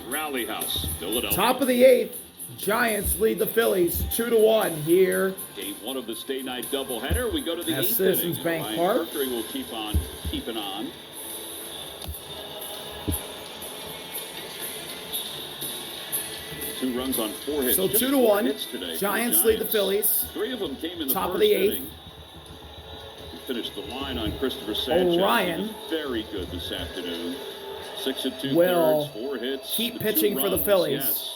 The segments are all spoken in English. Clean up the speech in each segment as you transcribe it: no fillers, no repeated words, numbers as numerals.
Rally House, Philadelphia. Top of the 8th, Giants lead the Phillies 2-1 here. Game 1 of the stay night doubleheader. We go to the 8th Citizens inning. Bank Ryan Park. Mercury will keep on keeping on. Two runs on 4 hits. So Just 2-1. 4 hits today. Giants lead the Phillies. 3 of them came in the Top first of the 8th. inning. We finished the line on Christopher Sanchez. Orion. He was very good this afternoon. 6 2/3, Will 4 hits. keep pitching for the Phillies. Yes.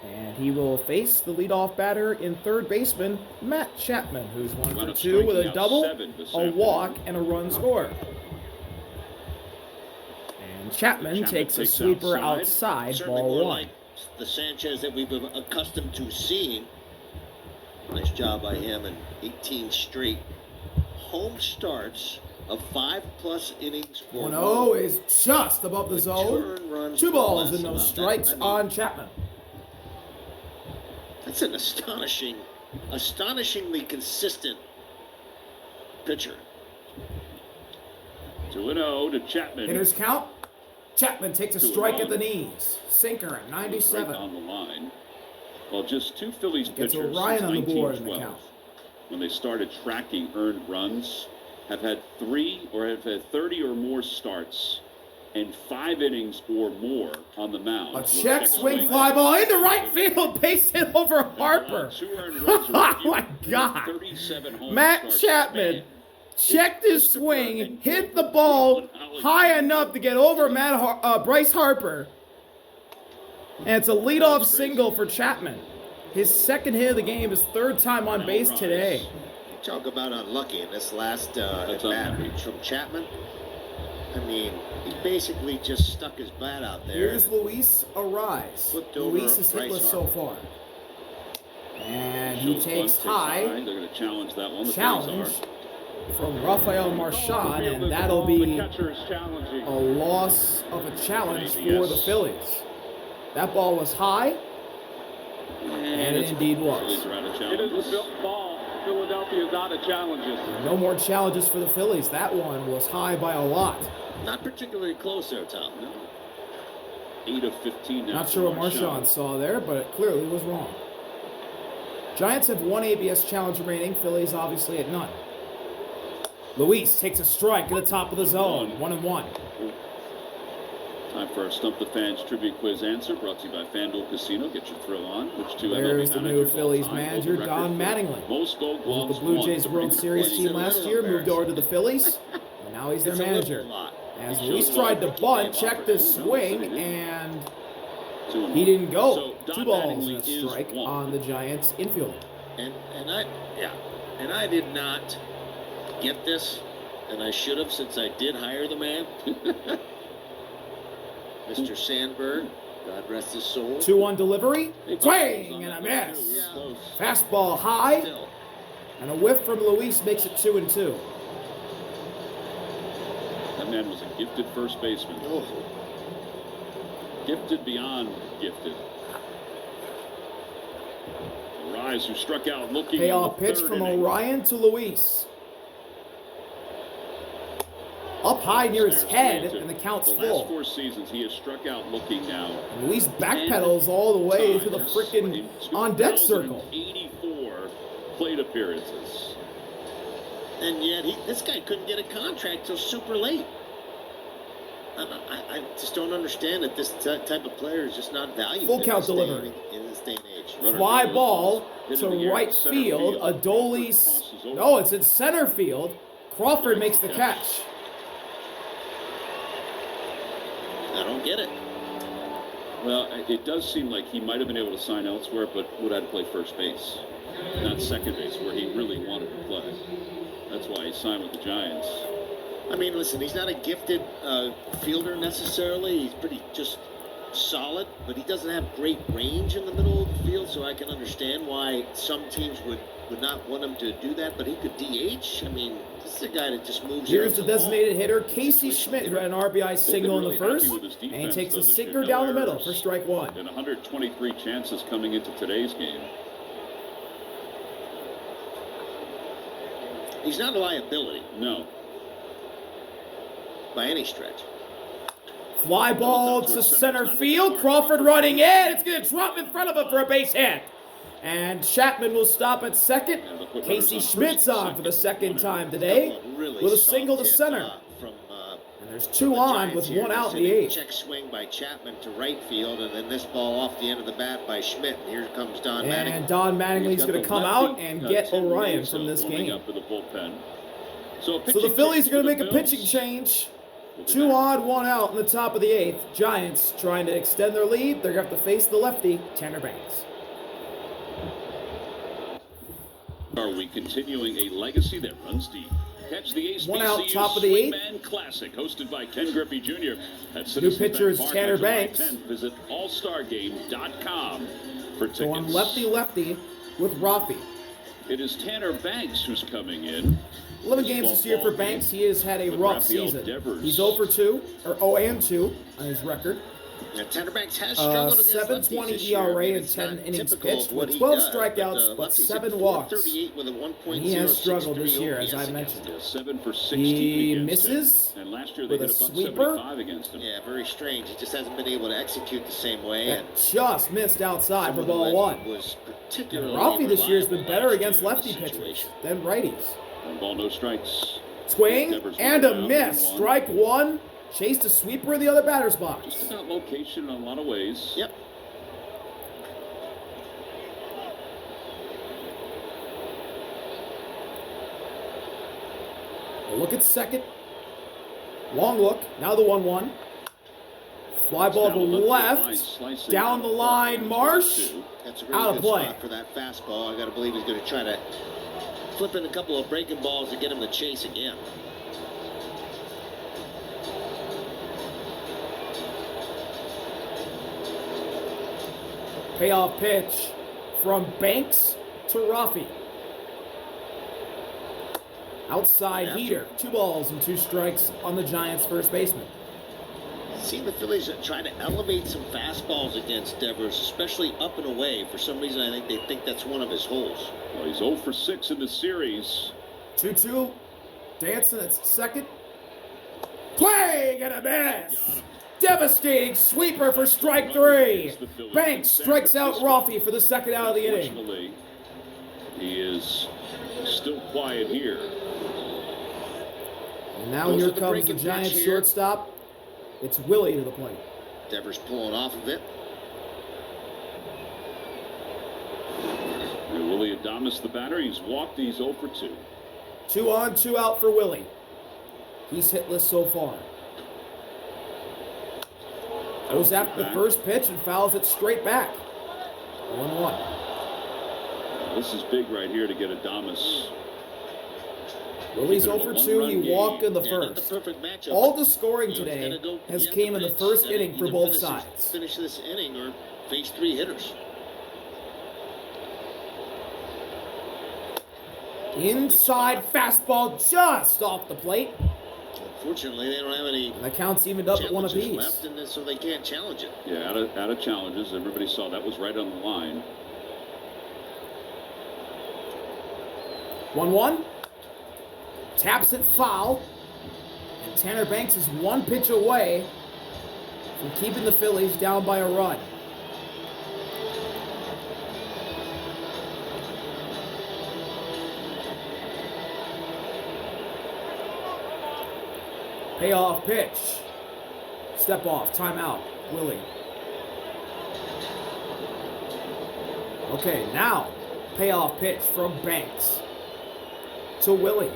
And he will face the leadoff batter in third baseman, Matt Chapman, who's 1 Wound for up 2 with a striking out double, 7 this a walk, afternoon. and a run scored. And Chapman takes a sweeper outside, Certainly ball more 1. like the Sanchez that we've been accustomed to seeing. Nice job by him in 18 straight home starts of 5+ innings. 1-0 is just above the zone. 2 balls and no strikes on Chapman. That's an astonishingly consistent pitcher. 2-0 to Chapman. Hitters count. Chapman takes a 2-1. strike at the knees. Sinker at 97. Right on the line. Well, just 2 Phillies Gets pitchers Orion since on the board in the 1912, count. when they started tracking earned runs, have had 30 or more starts and 5 innings or more on the mound. A check swing fly ball into right field, base hit over Harper. Oh my God! 37 home Matt starts Chapman span. checked his swing, hit the ball high enough to get over Bryce Harper, and it's a leadoff single for Chapman. His second hit of the game, his 3rd time on base today. Talk about unlucky in this last at bat from Chapman. I mean, he basically just stuck his bat out there. Here's Luis Arise. Flipped over Luis is Bryce hitless so Harper. far. And he takes high. They're going to challenge that one. The Challenge Phillies are. from Rafael Marchand, and that'll be a loss of a challenge for the Phillies. That ball was high, and it indeed was. Phillies are out of It is challenges. a built ball. Philadelphia is out of challenges. No more challenges for the Phillies. That one was high by a lot. Not particularly close there, Tom. No. 8 of 15 now. Not sure what Marchand saw there, but it clearly was wrong. Giants have 1 ABS challenge remaining. Phillies obviously at none. Luis takes a strike at the top of the zone. 1-1. Time for our Stump the Fans trivia quiz answer, brought to you by FanDuel Casino. Get your thrill on. Which 2 There's MLB the new managers Phillies all-time manager, hold the record Don for Mattingly. most Gold He was Gloves with the Blue won. Jays The World record Series was- team last year, moved over to the Phillies, and now he's their manager. As Luis tried to bunt, checked his swing, and 2-1. he didn't go. So, Don 2 balls and a Mattingly is strike one. on the Giants infield. And I did not get this, and I should have, since I did hire the man. Mr. Sandberg, God rest his soul. 2-1 delivery, swing and a miss. Fastball high, Still, and a whiff from Luis makes it 2-2. That man was a gifted first baseman. oh, Gifted beyond gifted. Rise, who struck out looking. Payoff in the pitch third from inning. Orion to Luis. Up high near his head, and the count's The last full. 4 seasons, he has struck out looking now. Luis backpedals all the way to the freaking on-deck circle. 84 plate appearances. and yet this guy couldn't get a contract till super late. I just don't understand that this type of player is just not valued. Full count delivery. In this day and age. Fly ball Hit in the to air, right center field. field. Adolis. Crosses over. No, it's in center field. Crawford makes the catch. I don't get it. Well, it does seem like he might have been able to sign elsewhere, but would have to play first base, not second base, where he really wanted to play. That's why he signed with the Giants. I mean, listen, he's not a gifted fielder necessarily. He's pretty just solid, but he doesn't have great range in the middle of the field, so I can understand why some teams would not want him to do that, but he could DH. I mean, this is a guy that just moves. Here's the designated hitter, Casey Schmidt, who had an RBI single in the first, and he takes a sinker down the middle for strike 1. And 123 chances coming into today's game. He's not a liability No. by any stretch. Fly ball to center field. Crawford running in. It's going to drop in front of him for a base hit. And Chapman will stop at second. Casey Schmidt's on for the second time today with a single to center. And there's two on with one out in the eighth. Check swing by Chapman to right field, and then this ball off the end of the bat by Schmidt. And here comes Don Mattingly. And Don Mattingly's going to come out and get Orion from this game. So the Phillies are going to make a pitching change. 2 on, 1 out in the top of the eighth. Giants trying to extend their lead. They're going to have to face the lefty, Tanner Banks. Are we continuing a legacy that runs deep? Catch the Ace 1 out, top of the eighth. Swingman Classic, hosted by Ken Griffey Jr. At New pitcher is Tanner Banks. 10th. Visit allstargame.com for tickets. Going lefty-lefty with Rafi. It is Tanner Banks who's coming in. 11 games this year for Banks. He has had a rough season. He's 0 for 2, or 0 and 2 on his record. Yeah, Tanner Banks has struggled against 7.20 ERA and 10 innings pitched with 12 strikeouts but 7 walks. And he has struggled this year, as I mentioned. 7 for 16 He against misses him. And last year they with a hit a sweeper. 75 against him. Yeah, very strange. He just hasn't been able to execute the same way. That just missed outside for ball 1. Was And particularly Rafi this year has been reliable better last against year in lefty this pitchers situation. than righties. 1 ball, no strikes. Swing Devers and went a down, miss. 1-1. Strike 1. Chased a sweeper in the other batter's box. Just about location in a lot of ways. Yep. A look at second. Long look. Now the 1-1. Fly ball to left. Down the line, Marsh. That's a really Out of good play. spot for that fastball. I got to believe he's going to try to flip in a couple of breaking balls to get him to chase again. Payoff pitch from Banks to Rafi. Outside heater. 2 balls and 2 strikes on the Giants' first baseman. See the Phillies trying to elevate some fastballs against Devers, especially up and away. For some reason, I think they think that's one of his holes. Well, he's 0 for 6 in the series. 2-2. Dancing at second. Swing and a miss. Devastating sweeper for strike 3. Banks strikes out Rafi for the second out of the inning. Unfortunately, he is still quiet here. And now Goes here to the comes the breaking Giants pitch here. shortstop. It's Willie to the plate. Devers pulling off of it. And Willie Adames, the batter, he's walked. He's 0 for 2. 2 on, 2 out for Willie. He's hitless so far. Goes after the first pitch and fouls it straight back. 1-1. This is big right here to get Adames. Willie's 0 for 2. He walked in the Yeah, not the first. perfect matchup. All the scoring You know, today he's gotta go has get came in the pitch first and inning for either both finish sides. Finish this inning or face 3 hitters. Inside fastball just off the plate. Unfortunately, they don't have any And the count's evened up at one challenges apiece. left, and so they can't challenge it. Yeah, out of challenges. Everybody saw that was right on the line. 1-1. Taps it foul. And Tanner Banks is 1 pitch away from keeping the Phillies down by a run. Payoff pitch. Step off. Timeout. Willie. Okay, now payoff pitch from Banks to Willie.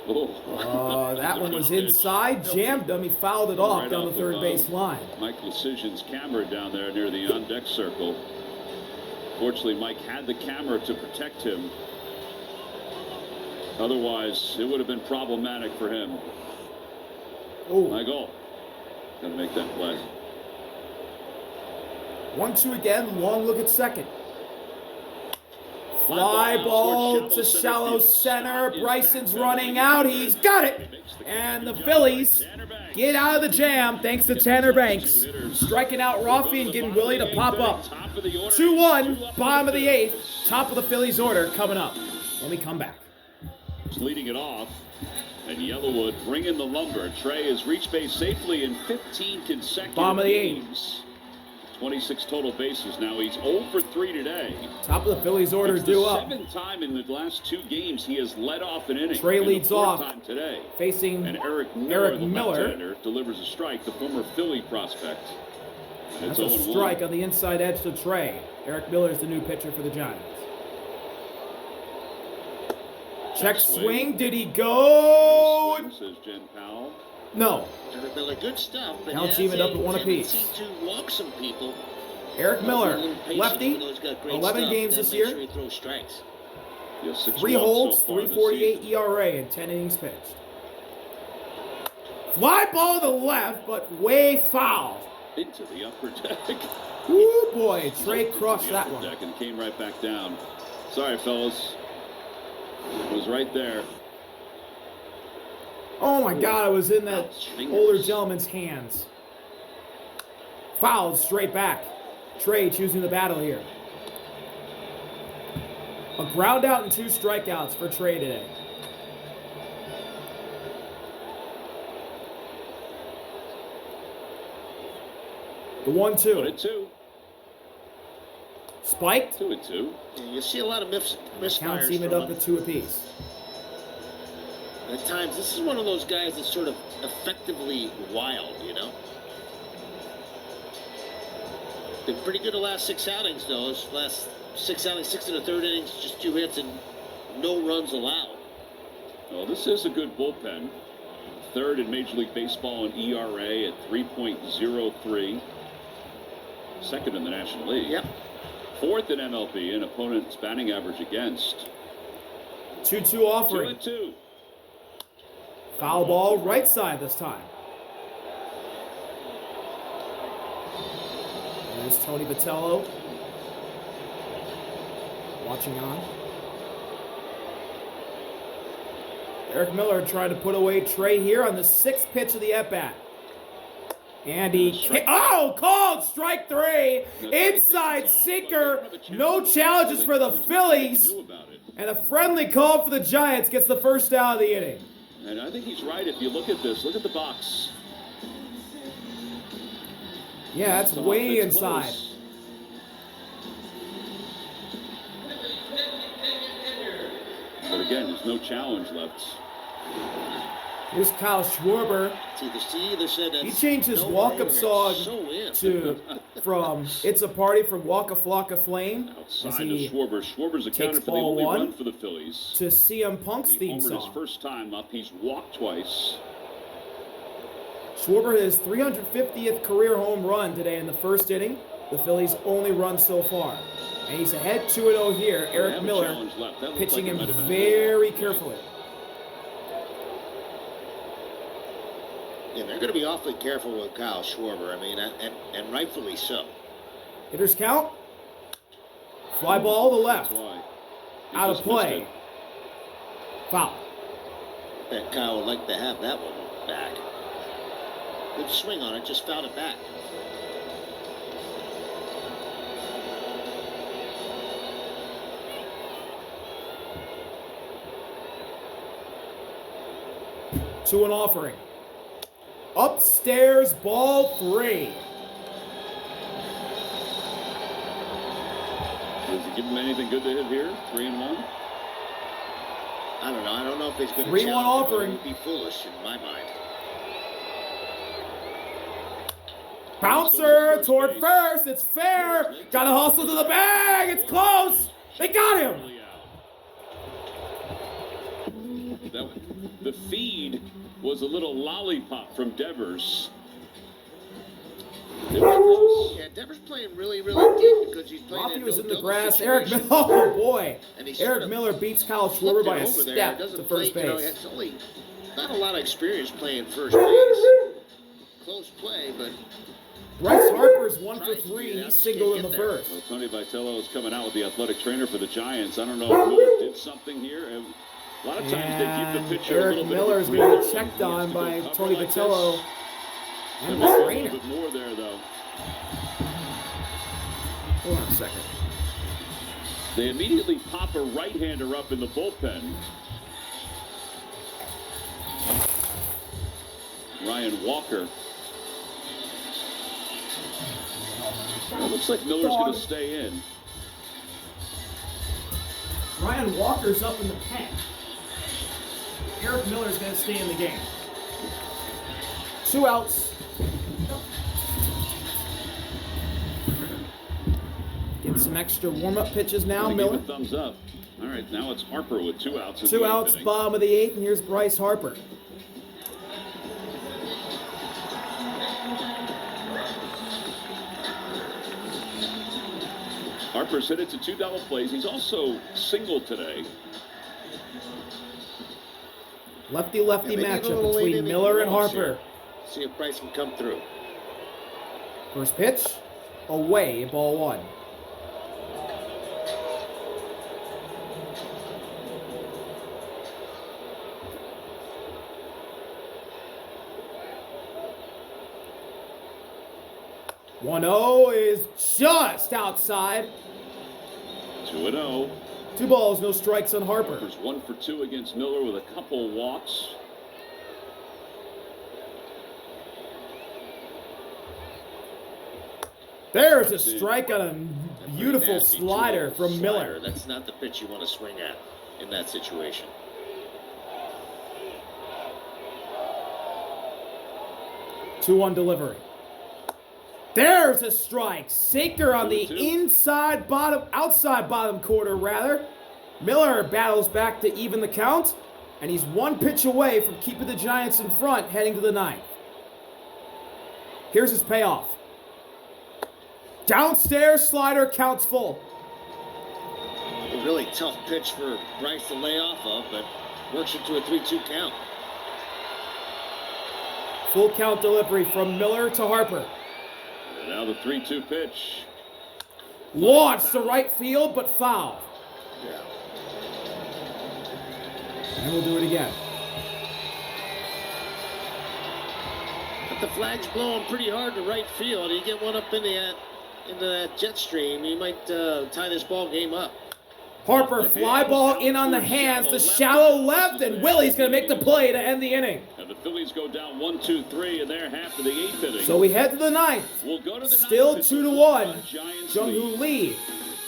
That one was inside. Jammed him. He fouled it off Right down the off third of, base line. Mike Decision's camera down there near the on-deck circle. Fortunately, Mike had the camera to protect him. Otherwise, it would have been problematic for him. Oh, Michael, gonna make that play. 1-2 again. Long look at second. Fly ball to shallow center. Bryson's running out. He's got it. And the Phillies get out of the jam thanks to Tanner Banks. Striking out Rafi and getting Willie to pop up. 2-1, bottom of the 8th. Top of the Phillies order coming up when we come back. Forbes leading it off. And Yellowwood bringing the lumber. Trey has reached base safely in 15 consecutive Bottom of the games. 26 total bases now. He's 0 for 3 today. Top of the Phillies order It's due the up. 7th time in the last 2 games he has led off an inning. Trey And leads the 4th off. time today. Facing And Eric Miller, the Miller. left-hander, delivers a strike, the former Philly prospect. And That's it's a 0-1. strike on the inside edge to Trey. Eric Miller is the new pitcher for the Giants. Check swing. Did he go? Swing, says Jen Powell. No. Eric Miller, good stuff, but Counts he has even up a at one apiece. tendency to walk some people. Eric Miller, A little patient, lefty, even though he's got great 11 stuff. games Gotta this make year. sure he throws strikes. Yeah, 6 3 walks holds, so far this 3.48 season. ERA in 10 innings pitched. Fly ball to the left, but way foul. Into the upper deck. Woo boy, Trey Into crushed the that upper one. deck and came right back down. Sorry, fellas. It was right there. Oh my God, it was in that Ouch, fingers. older gentleman's hands. Fouled straight back. Trey choosing the battle here. A ground out and 2 strikeouts for Trey today. The 1-2. 1-2. Spiked. 2-2. And you see a lot of Counts misfires even from up him. at 2 apiece. At times, this is one of those guys that's sort of effectively wild, you know? Been pretty good the last 6 outings, though. His last 6 outings, 6 in the 3rd innings, just 2 hits and no runs allowed. Well, this is a good bullpen. 3rd in Major League Baseball in ERA at 3.03. 2nd in the National League. Yep. 4th in MLB in opponent's batting average against. 2-2 offering. 2-2. Foul ball right side this time. There's Tony Vitello. Watching on. Eric Miller trying to put away Trey here on the 6th pitch of the at-bat. And called strike 3. Inside sinker. No challenges for the Phillies. And a friendly call for the Giants gets the first out of the inning. And I think he's right. If you look at this, look at the box. Yeah, that's way inside. Close. But again, there's no challenge left. Here's Kyle Schwarber. See, either said that He changed his no walk-up way, song so in. from "It's a Party" from "Walk a Flock of Flame" as Outside of he Schwarber. Schwarber's accounted for the ball only 1 run for the Phillies. to CM Punk's He theme homered his song. first time up. He's walked twice. Schwarber his 350th career home run today in the 1st inning. The Phillies' only run so far. And he's ahead 2-0 here. They Eric have a Miller challenge left. That looked pitching like it him might have been a very ball. carefully. Yeah, they're going to be awfully careful with Kyle Schwarber. I mean, and rightfully so. Hitters count. Fly ball to left. That's why. He Out of just missed play. it. Foul. Bet Kyle would like to have that one back. Good swing on it, just fouled it back. To an offering. Upstairs, ball 3. Does he give him anything good to hit here? 3-1. I don't know. I don't know if he's going to 3-1 challenge him, but offering. It would be foolish in my mind. Bouncer toward first. It's fair. Got to hustle to the bag. It's close. They got him. The feed was a little lollipop from Devers. They were close. Yeah, Devers playing really, really deep because he's playing Robbie in was no in the double grass. Eric situation. Miller, oh boy. And he sort Eric of Miller beats Kyle Flipped Schwarber it by a over there. step Doesn't to play, first you know, base. it's only not a lot of experience playing first base. Close play, but Bryce Harper's 1 for 3. He singled in the first. Well, Tony Vitello is coming out with the athletic trainer for the Giants. I don't know if Miller did something here. A lot of times they And give the pitcher Eric a little Miller is bit being of a checked break. on He by has to go Tony cover like Vitello this. and There the might be a trainer. little bit more there, though. Hold on a second. They immediately pop a right-hander up in the bullpen. Ryan Walker. It looks like Miller's going to stay in. Ryan Walker's up in the pen. Eric Miller's going to stay in the game. 2 outs. Get some extra warm-up pitches now, Miller. Give a thumbs up. All right, now it's Harper with 2 outs. 2 outs, bottom of the 8th, and here's Bryce Harper. Harper's hit it to 2 double plays. He's also singled today. Lefty-lefty matchup between Miller and Harper. See if Bryce can come through. First pitch, away, ball 1. One 0 is just outside. 2-0. 2 balls, no strikes on Harper. Harper's 1 for 2 against Miller with a couple walks. There's a strike on a beautiful slider from Miller. That's not the pitch you want to swing at in that situation. Two-one delivery. There's a strike. Sinker on the outside bottom quarter rather. Miller battles back to even the count, and he's 1 pitch away from keeping the Giants in front heading to the 9th. Here's his payoff. Downstairs slider, counts full. A really tough pitch for Bryce to lay off of, but works into a 3-2 count. Full count delivery from Miller to Harper. And now the 3-2 pitch. Launched to right field, but foul. Yeah. And we'll do it again. But the flag's blowing pretty hard to right field. You get one up into that jet stream, you might tie this ball game up. Harper, fly ball in on the hands to shallow left, and Willie's going to make the play to end the inning. And the Phillies go down 1-2-3 in their half of the 8th inning. So we head to the 9th. We'll go to the Still 9th. 2-1. Giants Jung-Hoo Lee,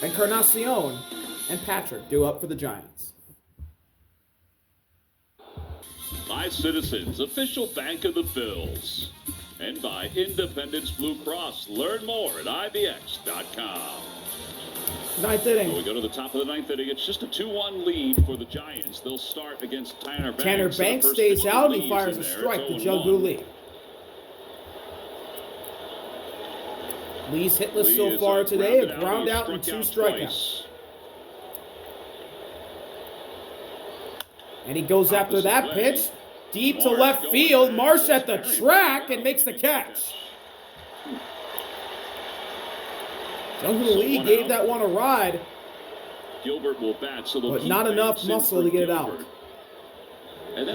Encarnacion, and Patrick do up for the Giants. By Citizens, official bank of the Phils. And by Independence Blue Cross. Learn more at IBX.com. 9th So we inning. go to the top of the 9th inning. It's just a 2-1 lead for the Giants. They'll start against Tanner Banks. Tanner Banks stays out, and he fires a strike to Jung-Hoo Lee. Lee's hitless so far today, a ground out and 2 strikeouts. And he goes after that pitch, deep to left field. Marsh at the track and makes the catch. Jung-Hoo Lee gave that one a ride, Gilbert will bat, so but not enough muscle to get it out.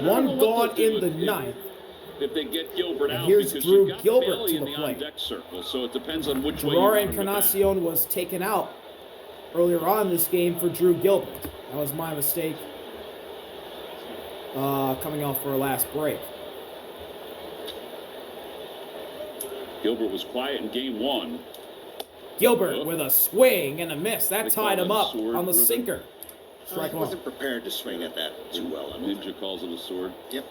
One gone in the 9th. If they get Gilbert out, here's because Drew you've got Gilbert Bailey to in the the plate. on-deck circle, so it depends on which way Gerard you want him to bat. Encarnacion was taken out earlier on this game for Drew Gilbert. That was my mistake coming off for our last break. Gilbert was quiet in game 1. Gilbert with a swing and a miss. That They tied call him it up sword, on the Ruben. sinker. Strike I one. wasn't prepared to swing at that too well. I don't think. Ninja calls it a sword. Yep.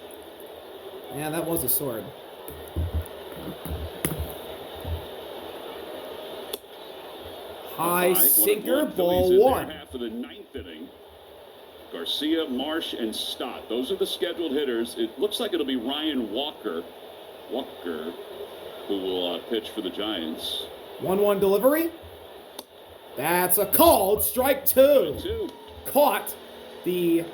Yeah, that was a sword. High sinker, ball 1. Half of the 9th inning. Garcia, Marsh, and Stott. Those are the scheduled hitters. It looks like it'll be Ryan Walker, who will pitch for the Giants. 1-1 delivery. That's a called strike 2. Caught the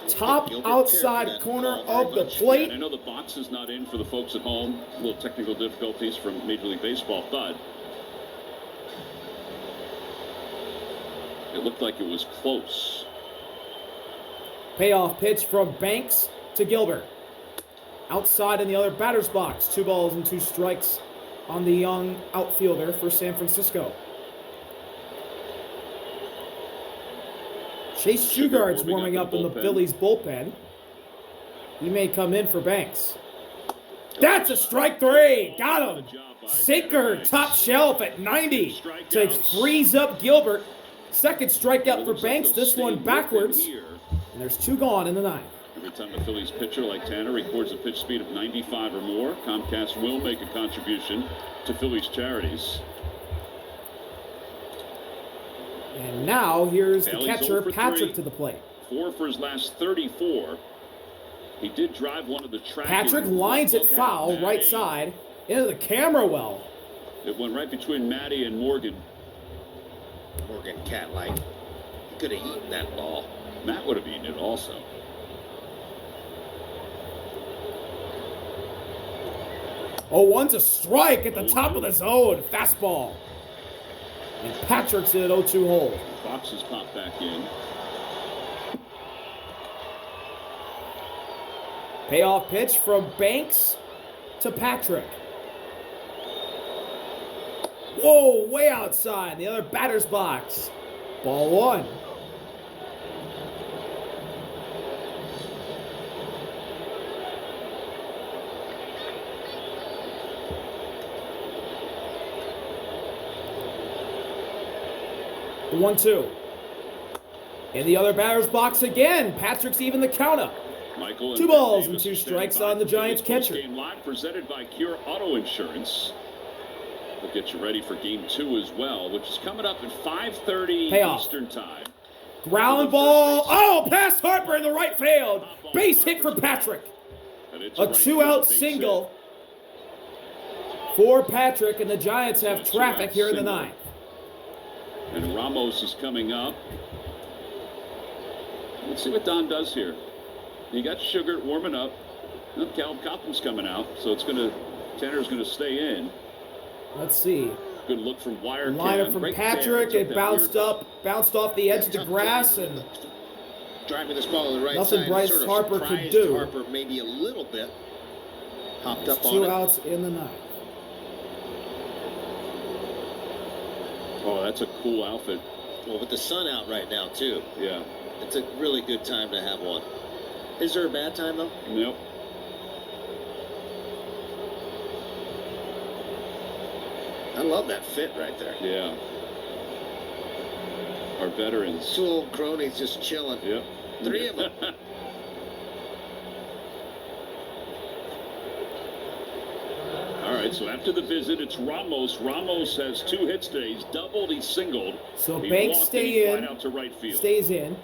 top outside corner of the plate. I know the box is not in for the folks at home. A little technical difficulties from Major League Baseball, but it looked like it was close. Payoff pitch from Banks to Gilbert. Outside in the other batter's box. 2 balls and 2 strikes on the young outfielder for San Francisco. Chase Shugard's warming up in the Phillies bullpen. He may come in for Banks. That's a strike 3. Got him. Sinker, top shelf at 90 to freeze up Gilbert. Second strikeout for Banks. This one backwards. And there's 2 gone in the 9th. Every time a Phillies pitcher like Tanner records a pitch speed of 95 or more, Comcast will make a contribution to Phillies charities. And now here's the Bailey's catcher, 0 for Patrick, 3. to the plate. 4 for his last 34. He did drive one of the track. Patrick lines it foul, right side, into the camera well. It went right between Matty and Morgan. Morgan cat-like. He could have eaten that ball. Matt would have eaten it also. Oh, one's a strike at the top of the zone. Fastball. And Patrick's in an 0-2 hole. Boxes pop back in. Payoff pitch from Banks to Patrick. Whoa, way outside. The other batter's box. Ball 1. The 1-2. In the other batter's box again. Patrick's even the count up. Michael 2 balls and 2 strikes on the Giants catcher. Game live presented by Cure Auto Insurance. We'll get you ready for game 2 as well, which is coming up at 5:30 Eastern time. Ground ball. Oh, past Harper in the right field. Base hit for Patrick. A 2-out single for Patrick, and the Giants have traffic here in the 9th. And Ramos is coming up. Let's see what Don does here. You got Sugar warming up. Caleb Cotton's coming out, so Tanner's gonna stay in. Let's see. Good look from Wirecam. Lineup from Patrick. It bounced off the edge of the grass, and driving this ball to the right nothing side. Bryce Sort of Harper could do. Harper maybe a little bit. Hopped up on 2 it. outs in the 9th. Oh, that's a cool outfit. Well, with the sun out right now too. Yeah. It's a really good time to have one. Is there a bad time though? Nope. I love that fit right there. Yeah. Our veterans. 2 old cronies just chilling. Yep. 3 of them. All right, so after the visit, it's Ramos. Ramos has 2 hits today. He's doubled, he's singled. So He Banks walked and he stay flied in. out to right field. Stays in.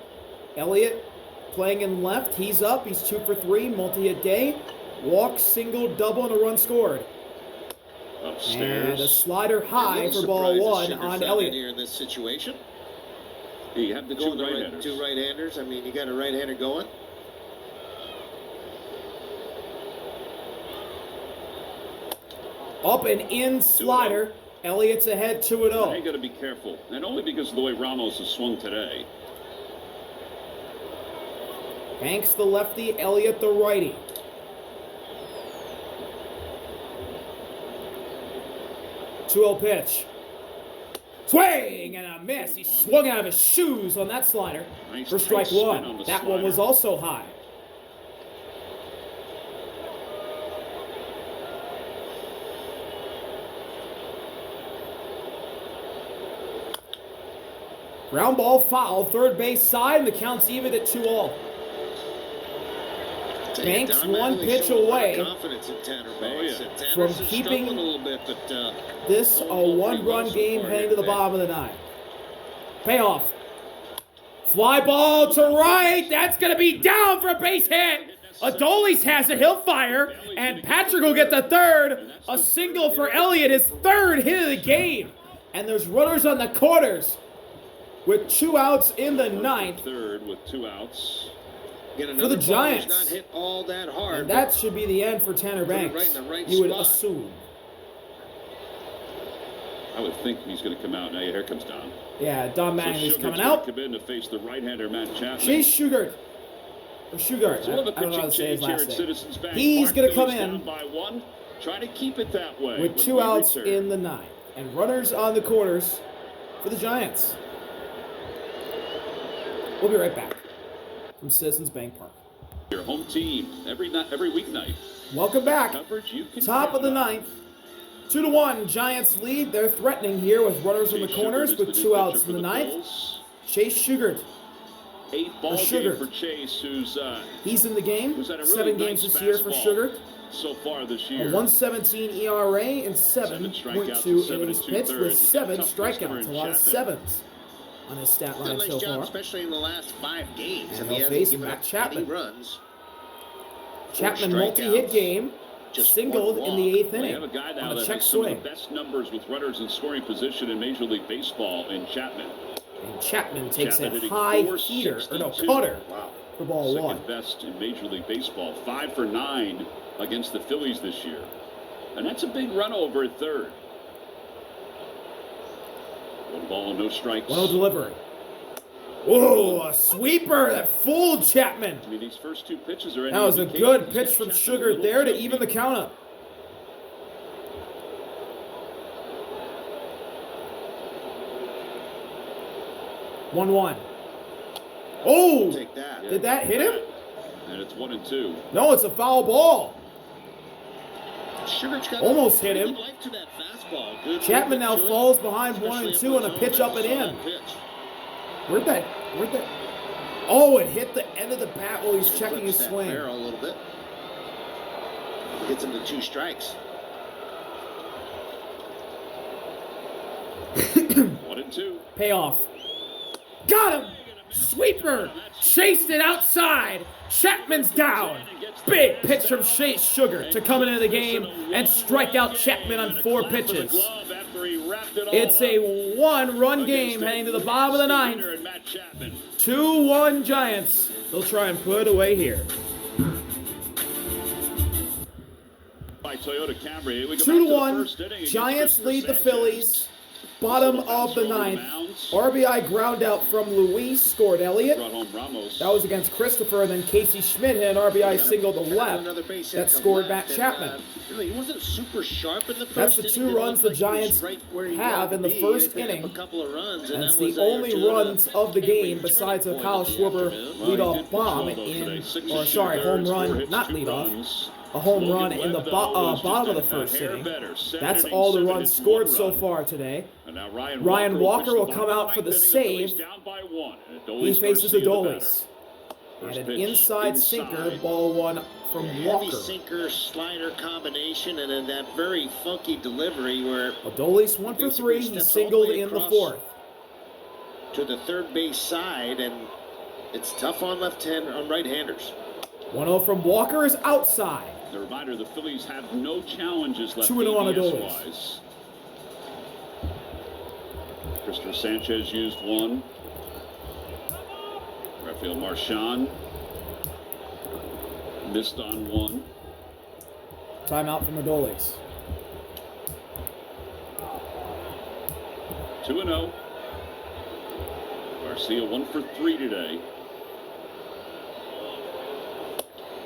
Elliott playing in left. He's up. He's 2 for 3. Multi-hit day. Walk, single, double, and a run scored. Upstairs. And a slider high for ball 1 on Elliott. Here in this situation. You have the 2 right-handers. 2 right-handers. I mean, you got a right-hander going. Up and in slider. Elliott's ahead 2-0. You got to be careful, and only because of the way Ramos has swung today. Banks the lefty, Elliott the righty. Two-0 pitch. Swing and a miss. He swung out of his shoes on that slider for strike spin 1. on the That one slider. was also high. Ground ball foul, third base side, and the count's even at 2-all. Banks Don 1 Mattingly pitch showing a lot of away confidence in Tanner Oh, Banks. yeah. And Tanner's from just keeping struggling a little bit, but this a pretty one-run well so game far heading here to the today. bottom of the 9th. Payoff. Fly ball to right. That's going to be down for a base hit. Adolis has it. He'll fire. And Patrick will get the third. A single for Elliott, his third hit of the game. And there's runners on the corners with 2 outs in the 9th. Third with 2 outs. Get For another the ball that's Giants. not hit all that hard. And that should be the end for Tanner Put it Banks. right in the right You would spot. assume. I would think he's going to come out. Now here comes Don. Yeah, Don So Mattingly's Sugar's coming gonna out. come in to face the right-hander Matt Chapman. Chase Shugart. Or Shugart. So we'll have a I don't know how pitching to say his change here last at name. Citizens Bank. He's Park. going to come Phillies in down by 1. Try to keep it that way. with when 2 we outs return. in the 9th. And runners on the corners for the Giants. We'll be right back from Citizens Bank Park. Your home team every weeknight. Welcome back. Coverage you can Top of the count on. ninth. 2-1, Giants lead. They're threatening here with runners in the Chase corners Sugar with is the 2 new outs pitcher in for the ninth. Bills. Chase Sugart. 8 ball Sugar. game for Chase, who's He's in the game. who's had a really 7 nice games this year for fastball Sugart. so far this A year. 1.17 ERA and 7 strikeouts 7.2 and innings 7 pitched with 2/3. 7 Tough customer strikeouts. A in lot of Chapman. 7s on his stat Done a line nice so job, far. especially in the last 5 games. And he he'll hasn't face given Matt up Chapman. any runs. Chapman 4 multi-hit strikeouts. game. Just Singled one in the walk. 8th We inning have a guy now on a that check has some of swing. the best numbers with runners in scoring position in Major League Baseball in Chapman. And Chapman takes Chapman a hitting high heater, or no, 462. cutter Wow. for ball Second 1. best in Major League Baseball. 5 for 9 against the Phillies this year. And that's a big run over at third. 1 ball and no strikes. 1-0 delivery. Whoa, a sweeper that fooled Chapman. I mean, these first 2 pitches are That was a good pitch from Sugar there to even the count up. One. Oh! Take that. Did that hit him? And it's 1-2. No, it's a foul ball. Sugar's got Almost hit him. good leg to that fastball. Good Chapman now movement to it, falls behind 1 and especially 2 on a up pitch the up and zone. in. Pitch. Where'd that? Oh, it hit the end of the bat while he's checking his Flips that swing. barrel a little bit. Gets him to 2 strikes. 1-2. Payoff. Got him! Sweeper! Chased it outside. Chapman's down. Big pitch from Chase Sugar to come into the game and strike out Chapman on 4 pitches. It's a 1-run game heading to the bottom of the 9th. 2-1 Giants. They'll try and put it away here. By Toyota Camry. We go back to the 2-1. first inning against Giants Christopher lead the Sanchez. Phillies. Bottom of the 9th. RBI ground out from Luis, scored Elliott. Brought home Ramos. That was against Christopher, and then Casey Schmidt hit an RBI single to left. Another base hit That to scored left, Matt Chapman. Really, he wasn't super sharp in the first That's the inning. 2 Didn't runs look the like he was Giants right where he have wanted in the to be. first They picked up inning. a couple of runs, and That's that was the only to runs of the game Camry besides a turning Kyle point in the Schwarber afternoon. leadoff bomb home run, not leadoff, a home run in the bottom of the first inning. That's all the runs scored so far today. Ryan Walker will come out for the save. He faces Adolis. And an inside sinker, ball 1 from Heavy Walker. sinker slider combination, and then that very funky delivery where Adolis 1 for 3. He singled in the 4th. to the third base side, and it's tough on right-handers. 1-0 from Walker is outside. The reminder, the Phillies have no challenges left 2-0 on ABS-wise. Christopher Sanchez used 1. Rafael Marchand missed on 1. Timeout from Adolis. 2-0. Garcia 1 for 3 today.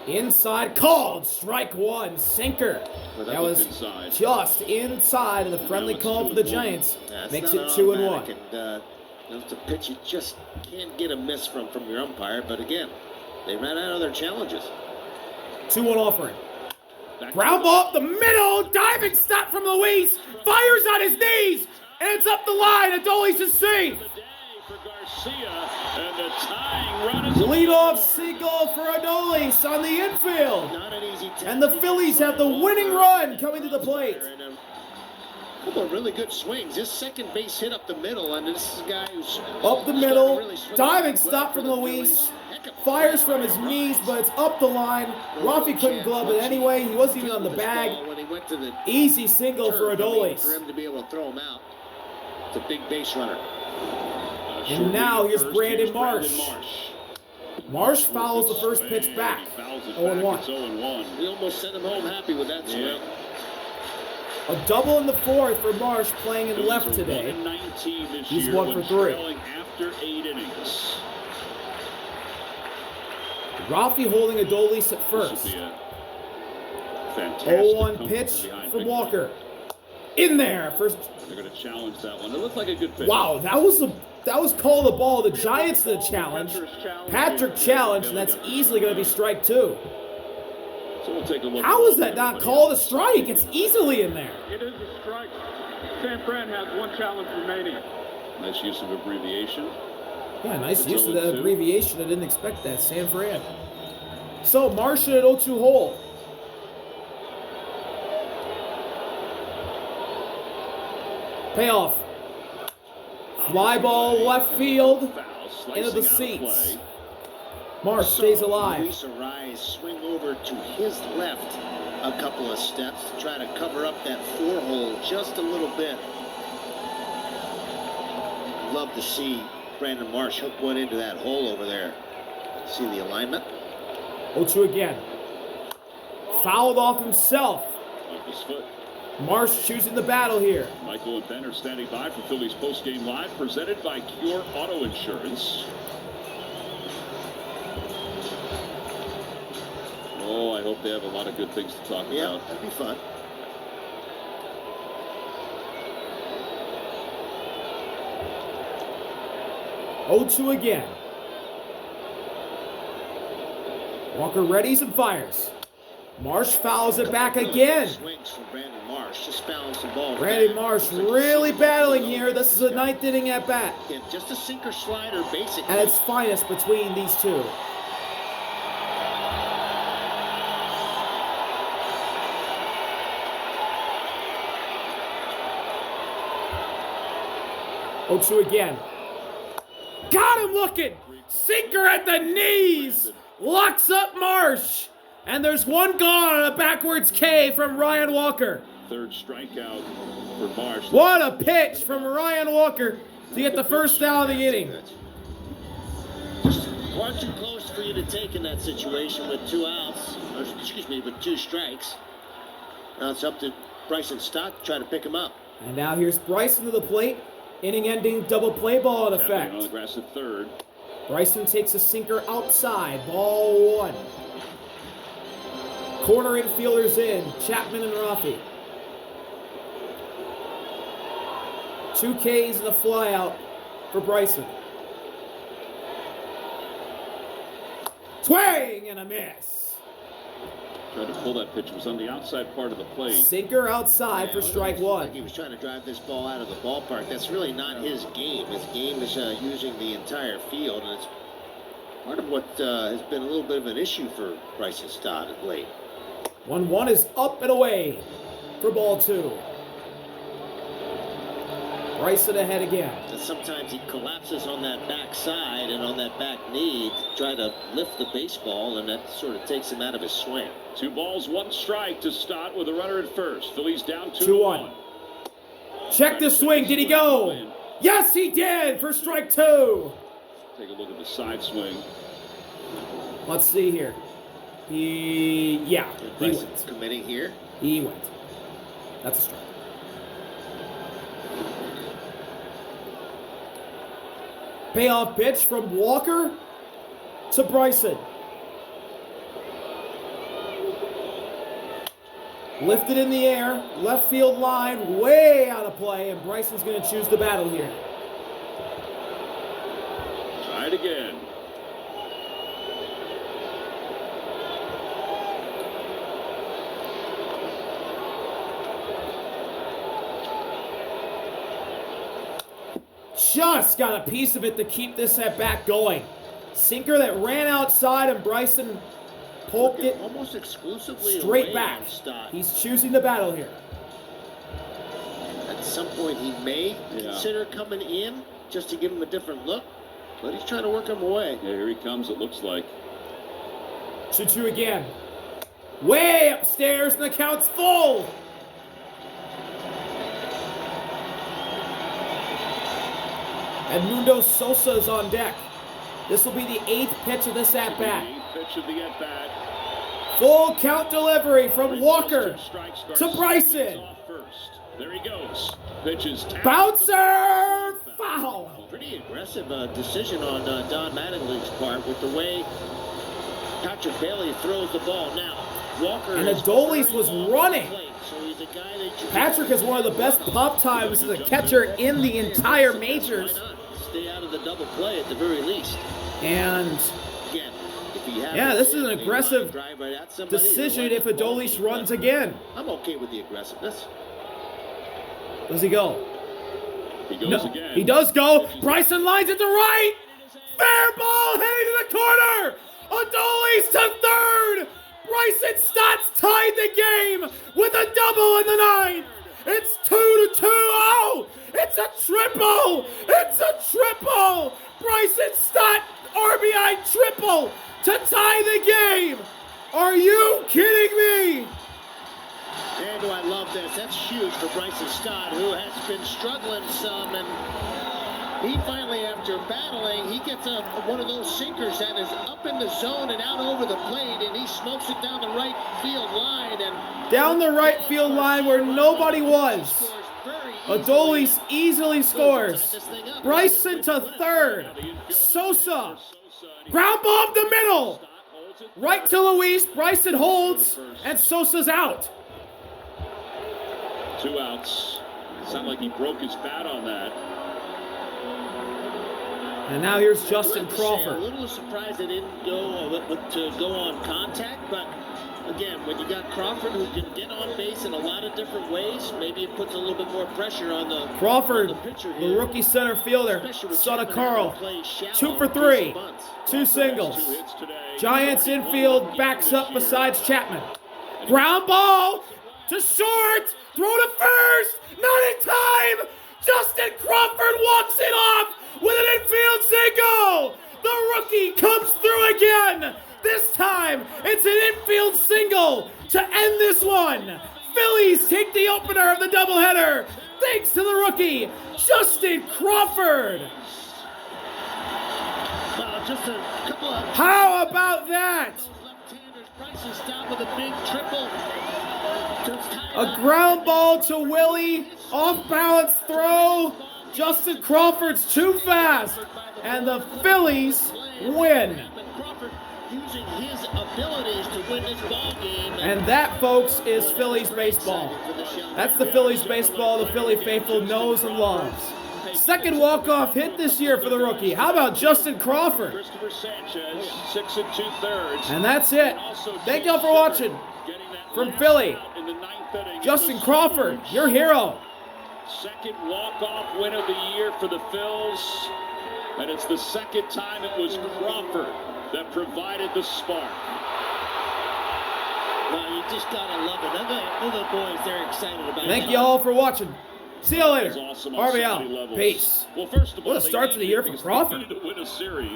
Inside called, strike 1, sinker. But That was inside. just inside, and the friendly it's call for the 2-1. Giants That's makes not it 2-1. automatic, and it's a pitch you just can't get a miss from your umpire. But again, they ran out of their challenges. 2-1 offering. Back Ground to ball up the middle, diving stop from Luis, fires on his knees, and it's up the line. Adolis is safe. the day for Garcia, and the tying run is Leadoff single for Adolis on the infield. Not an easy task. And the Phillies have the winning run coming to the plate. And, a couple of really good swings. This second base hit up the middle, and this is a guy who's Up the starting middle, to really swing diving well stop for from the Luis. Phillies. Heck of a Fires play from his by knees, Ross. but it's up the line. Rafi couldn't glove it anyway. He wasn't even on the bag. When he went to the Easy single for turn, Adolis. for him to be able to throw him out. It's a big base runner. And now here's Brandon Marsh. Marsh fouls the first pitch back. 0-1. 0-1. We almost sent him home happy with that swing. A double in the 4th for Marsh playing in left today. He's 1 for 3. After 8 innings. Rafi holding Adolis at This first. would be a fantastic 0-1 come pitch from behind from victory. Walker. In there. First. They're going to challenge that one. It looked like a good pitch. Wow, that was a That was called the ball. The Giants the challenge. Patrick challenged, and that's easily going to be strike 2. So we'll take a look. How is that not called a strike? It's easily in there. It is a strike. San Fran has one challenge remaining. Nice use of abbreviation. Yeah, nice It's use of the 0-2. abbreviation. I didn't expect that. San Fran. So, Martian at 0-2 hole. Payoff. Fly ball left field Foul, into the slicing out of seats. play. Marsh stays alive. Luis Arise swing over to his left a couple of steps to try to cover up that 4-hole just a little bit. Love to see Brandon Marsh hook one into that hole over there. See the alignment? 0-2 again. Fouled off himself. Off his foot. Marsh choosing the battle here. Michael and Ben are standing by for Phillies postgame live, presented by Cure Auto Insurance. Oh, I hope they have a lot of good things to talk Yeah, about. that'd be fun. Oh, 2 again. Walker readies and fires. Marsh fouls it back again. Swings from Brandon Marsh. Just bounce the ball. Brandon back. Marsh really battling here. This is a ninth inning at bat. Yeah, just a sinker slider, basically. At its finest between these two. Oh, 2 again. Got him looking. Sinker at the knees. Locks up Marsh. And there's one gone on a backwards K from Ryan Walker. Third strikeout for Marsh. What a pitch from Ryan Walker to get the first out of the inning. Just far too close for you to take in that situation with 2 outs. Or, excuse me, with 2 strikes. Now it's up to Bryson Stott to try to pick him up. And now here's Bryson to the plate. Inning-ending double play ball in Tapping effect. on the grass at third. Bryson takes a sinker outside. Ball 1. Corner infielders in. Chapman and Rafi. 2 Ks and a flyout for Bryson. Swing and a miss. Tried to pull that pitch. It was on the outside part of the plate. Sinker outside for strike 1. He was trying to drive this ball out of the ballpark. That's really not his game. His game is using the entire field, and it's part of what has been a little bit of an issue for Bryson Stott of late. 1-1 is up and away for ball 2. Bryson ahead again. And sometimes he collapses on that back side and on that back knee to try to lift the baseball, and that sort of takes him out of his swing. 2 balls, 1 strike to start with a runner at first. Phillies down 2-1. Check the swing. Did he go? Yes, he did for strike 2. Take a look at the side swing. Let's see here. He Bryson went. committing here. He went. That's a strike. Payoff pitch from Walker to Bryson. Lifted in the air, left field line, way out of play, and Bryson's going to choose the battle here. Try it again. Just got a piece of it to keep this at bat going. Sinker that ran outside, and Bryson poked it Almost exclusively straight away back. on Stott. He's choosing the battle here. At some point, he may consider coming in just to give him a different look, but he's trying to work him away. Yeah, here he comes, it looks like. 2-2 again. Way upstairs, and the count's full. Edmundo Sosa is on deck. This will be the 8th pitch of this at-bat. 8th pitch of the at-bat. Full count delivery from Walker to Bryson. Off first. There he goes. Pitches. Bouncer! Foul. Pretty aggressive decision on Don Mattingly's part with the way Patrick Bailey throws the ball. Now, Walker And is Adolis very was off the running. plate, so he's a guy that you Patrick has one of the best pop times as a catcher in the entire majors. Why not? stay out of the double play at the very least. And Again, if he has yeah, this is an aggressive drive right at somebody, decision they'll if let the ball Adolis go. runs again. I'm okay with the aggressiveness. Does he go? He goes No, again. he does go. Bryson lines it to right. Fair ball heading to the corner. Adolis to third. Bryson Stott's tied the game with a double in the ninth. It's 2-2. Oh, it's a triple. It's a triple. Bryson Stott RBI triple to tie the game. Are you kidding me? Man, do I love this. That's huge for Bryson Stott, who has been struggling some, and he finally, after battling, he gets one of those sinkers that is up in the zone and out over the plate, and he smokes it down the right field line. And Down the right field line where nobody was. Adolis easily scores. Bryson to third. Sosa. Ground ball up the middle. Right to Luis. Bryson holds, and Sosa's out. 2 outs. Sound like he broke his bat on that. And now here's Justin A Crawford. little surprised they didn't go on contact, but again, when you got Crawford who can get on base in a lot of different ways, maybe it puts a little bit more pressure on the Crawford, on the pitcher the here. rookie center fielder, Especially with son of Chapman Carl. having to play shallow 2 for and 3. some bunts. 2 singles. 2 hits today. Giants infield backs up besides Chapman. Ground ball to short. Throw to first. Not in time. Justin Crawford walks it off with an infield single. The rookie comes through again. This time, it's an infield single to end this one. Phillies take the opener of the doubleheader thanks to the rookie, Justin Crawford. Well, just a couple of How about that? left-handers. Bryson's down with a big triple. A ground ball to Willie, off-balance throw. Justin Crawford's too fast, and the Phillies win. Crawford using his abilities to win this ball game. And that, folks, is Phillies baseball. That's the Phillies baseball the Philly faithful knows and loves. Second walk-off hit this year for the rookie. How about Justin Crawford? Christopher Sanchez, 6 2/3. And that's it. Thank y'all for watching. From Philly, Justin Crawford, your hero. Second walk-off win of the year for the Phils. And it's the second time it was Crawford that provided the spark. Well, you just gotta love it. Other boys, they're excited about it. Thank you all for watching. See you later. It was awesome on so RBL. many levels. Peace. Well, first of all, What a start to the year for because they Crawford. needed to win a series.